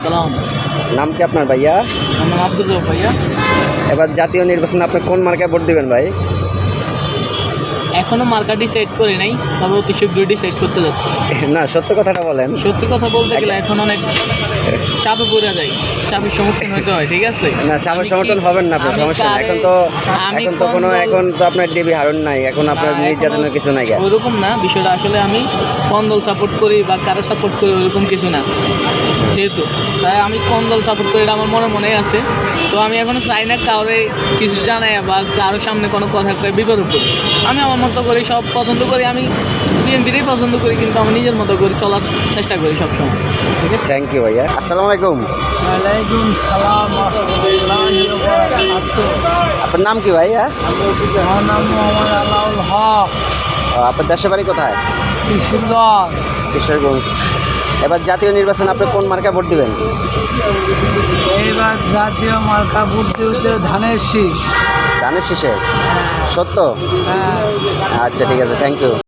সালাম। নাম কি আপনার ভাইয়া? আমার নাম আব্দুর রব ভাইয়া। এবার জাতীয় নির্বাচনে আপনি কোন মার্কায় ভোট দিবেন ভাই? এখনো মার্কা ডিসাইড করি নাই, তবে অতি শীঘ্রই ডিসাইড করতে যাচ্ছি। না, সত্য কথাটা বলেন। সত্যি কথা বলতে গেলে এখন অনেক চাপে পড়ে যায়, চাপের সম্মুখীন হতে হয়। ঠিক আছে, না, সামনে সমর্থন হবেন না, আপনার সমস্যা নাই। এখন তো আপনার ডিবি হারুন নাই, এখন আপনার নির্যাতনের কিছু নাই। ওইরকম না বিষয়টা, আসলে আমি কোন দল সাপোর্ট করি বা কারো সাপোর্ট করি ওইরকম কিছু না। যেহেতু তাই আমি কোন দল সাপোর্ট করি এটা আমার মনে মনেই আছে। সো আমি এখনো চাই না কাউরে কিছু জানাই বা কারোর সামনে কোনো কথা কয়ে বিপদে পড়ি। আমি আমার মতো করি, সব পছন্দ করি। আমি বিএনপিরই পছন্দ করি, কিন্তু আমি নিজের মতো করে চলার চেষ্টা করি সবসময়। ঠিক আছে, থ্যাংক ইউ ভাইয়া। আসসালামু আলাইকুম। ওয়ালাইকুম সালাম। আপনার নাম কি ভাইয়া? আমার নাম মোহাম্মদ আলাউল হক। আপনার দেশের বাড়ি কোথায়? কিশোরগঞ্জ। কিশোরগঞ্জ। এবার জাতীয় নির্বাচনে আপনি কোন মার্কায় ভোট দিবেন? এইবার জাতীয় মার্কা ভোট দিতে ধানের শীষ। ধানের শীষে? সত্য? হ্যাঁ। আচ্ছা, ঠিক আছে, থ্যাংক ইউ।